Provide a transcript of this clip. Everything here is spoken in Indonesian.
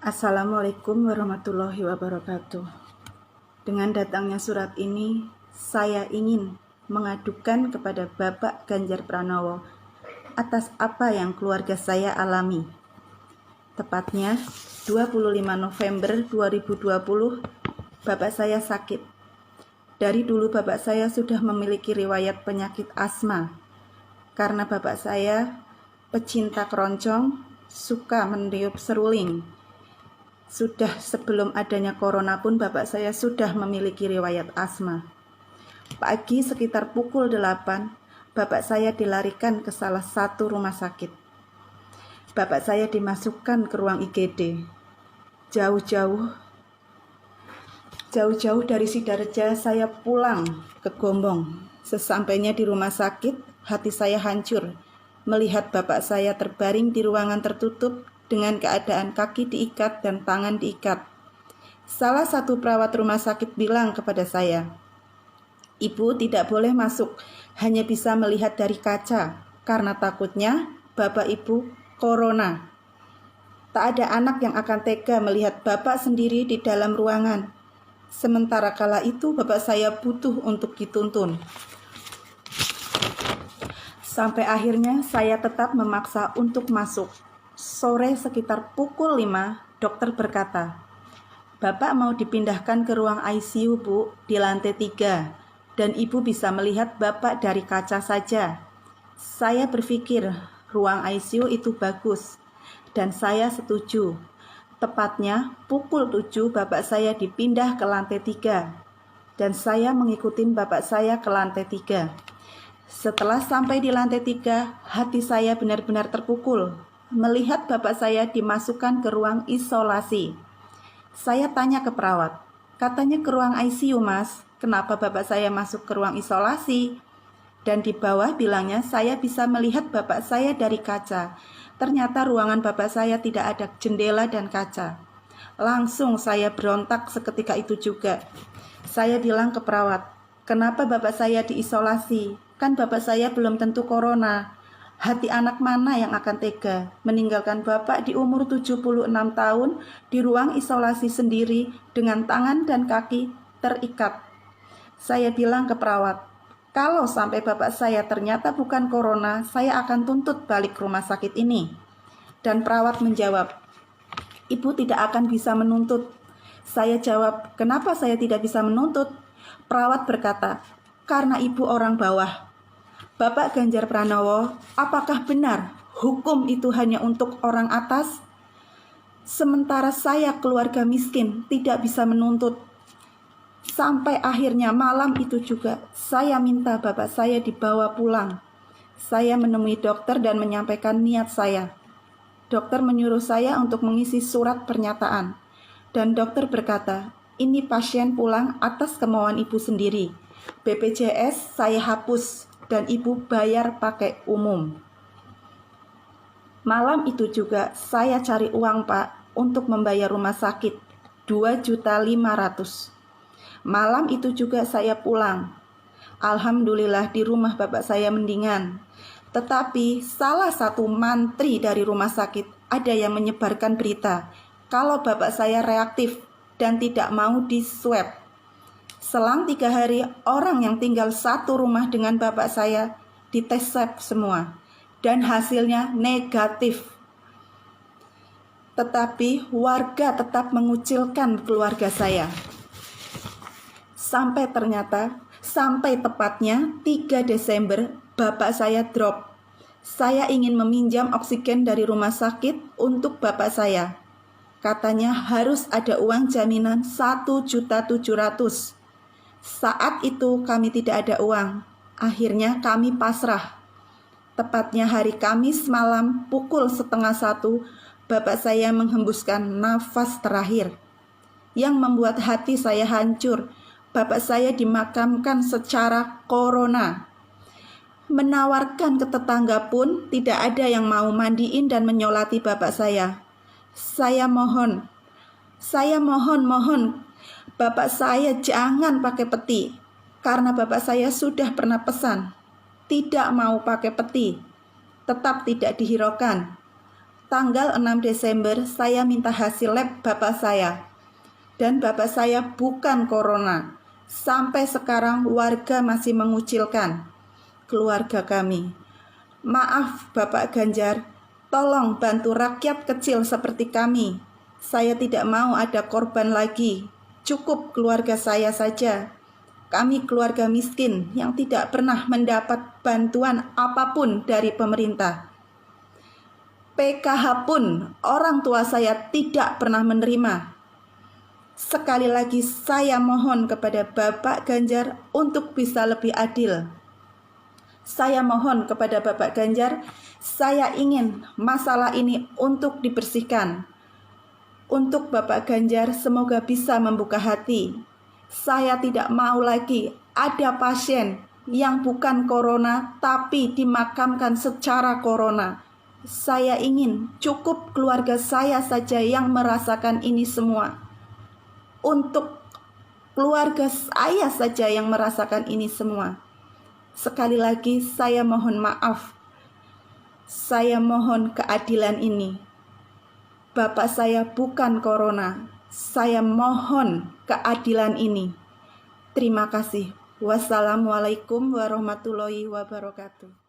Assalamualaikum warahmatullahi wabarakatuh. Dengan datangnya surat ini, saya ingin mengadukan kepada Bapak Ganjar Pranowo atas apa yang keluarga saya alami. Tepatnya 25 November 2020, Bapak saya sakit. Dari dulu Bapak saya sudah memiliki riwayat penyakit asma. Karena Bapak saya pecinta keroncong, suka meniup seruling. Sudah sebelum adanya corona pun Bapak saya sudah memiliki riwayat asma. Pagi sekitar pukul 8, Bapak saya dilarikan ke salah satu rumah sakit. Bapak saya dimasukkan ke ruang IGD. Jauh-jauh dari Sidareja saya pulang ke Gombong. Sesampainya di rumah sakit, hati saya hancur melihat Bapak saya terbaring di ruangan tertutup dengan keadaan kaki diikat dan tangan diikat. Salah satu perawat rumah sakit bilang kepada saya, "Ibu tidak boleh masuk, hanya bisa melihat dari kaca, karena takutnya Bapak Ibu corona." Tak ada anak yang akan tega melihat Bapak sendiri di dalam ruangan. Sementara kala itu Bapak saya butuh untuk dituntun. Sampai akhirnya saya tetap memaksa untuk masuk. Sore sekitar pukul 5, dokter berkata, "Bapak mau dipindahkan ke ruang ICU, Bu, di lantai 3, dan Ibu bisa melihat Bapak dari kaca saja." Saya berpikir ruang ICU itu bagus, dan saya setuju. Tepatnya pukul 7 Bapak saya dipindah ke lantai 3, dan saya mengikuti Bapak saya ke lantai 3. Setelah sampai di lantai 3, hati saya benar-benar terpukul melihat Bapak saya dimasukkan ke ruang isolasi. Saya tanya ke perawat, katanya ke ruang ICU, Mas. Kenapa Bapak saya masuk ke ruang isolasi? Dan di bawah bilangnya saya bisa melihat Bapak saya dari kaca. Ternyata ruangan Bapak saya tidak ada jendela dan kaca. Langsung saya berontak seketika itu juga. Saya bilang ke perawat, "Kenapa Bapak saya diisolasi? Kan Bapak saya belum tentu corona." Hati anak mana yang akan tega meninggalkan Bapak di umur 76 tahun di ruang isolasi sendiri dengan tangan dan kaki terikat. Saya bilang ke perawat, "Kalau sampai Bapak saya ternyata bukan corona, saya akan tuntut balik rumah sakit ini." Dan perawat menjawab, "Ibu tidak akan bisa menuntut." Saya jawab, "Kenapa saya tidak bisa menuntut?" Perawat berkata, "Karena Ibu orang bawah." Bapak Ganjar Pranowo, apakah benar hukum itu hanya untuk orang atas? Sementara saya keluarga miskin tidak bisa menuntut. Sampai akhirnya malam itu juga saya minta Bapak saya dibawa pulang. Saya menemui dokter dan menyampaikan niat saya. Dokter menyuruh saya untuk mengisi surat pernyataan. Dan dokter berkata, "Ini pasien pulang atas kemauan Ibu sendiri. BPJS saya hapus dan Ibu bayar pakai umum." Malam itu juga saya cari uang, Pak, untuk membayar rumah sakit 2.500.000. Malam itu juga saya pulang. Alhamdulillah di rumah Bapak saya mendingan. Tetapi salah satu mantri dari rumah sakit ada yang menyebarkan berita kalau Bapak saya reaktif dan tidak mau di-swab. Selang 3 hari, orang yang tinggal satu rumah dengan Bapak saya dites swab semua, dan hasilnya negatif. Tetapi warga tetap mengucilkan keluarga saya. Sampai tepatnya 3 Desember, Bapak saya drop. Saya ingin meminjam oksigen dari rumah sakit untuk Bapak saya. Katanya harus ada uang jaminan 1.700.000. Saat itu kami tidak ada uang. Akhirnya kami pasrah. Tepatnya hari Kamis malam pukul 12:30, Bapak saya menghembuskan nafas terakhir. Yang membuat hati saya hancur, Bapak saya dimakamkan secara corona. Menawarkan ke tetangga pun tidak ada yang mau mandiin dan menyolati Bapak saya. Saya mohon, Bapak saya jangan pakai peti, karena Bapak saya sudah pernah pesan, tidak mau pakai peti, tetap tidak dihiraukan. Tanggal 6 Desember saya minta hasil lab bapak saya. Dan bapak saya bukan corona. Sampai sekarang warga masih mengucilkan keluarga kami. Maaf Bapak Ganjar, tolong bantu rakyat kecil seperti kami. Saya tidak mau ada korban lagi. Cukup keluarga saya saja. Kami keluarga miskin yang tidak pernah mendapat bantuan apapun dari pemerintah. PKH pun orang tua saya tidak pernah menerima. Sekali lagi saya mohon kepada Bapak Ganjar untuk bisa lebih adil. Saya mohon kepada Bapak Ganjar, saya ingin masalah ini untuk dibersihkan. Untuk Bapak Ganjar semoga bisa membuka hati. Saya tidak mau lagi ada pasien yang bukan corona tapi dimakamkan secara corona. Saya ingin cukup keluarga saya saja yang merasakan ini semua. Untuk keluarga saya saja yang merasakan ini semua. Sekali lagi saya mohon maaf. Saya mohon keadilan ini. Bapak saya bukan corona. Saya mohon keadilan ini. Terima kasih. Wassalamualaikum warahmatullahi wabarakatuh.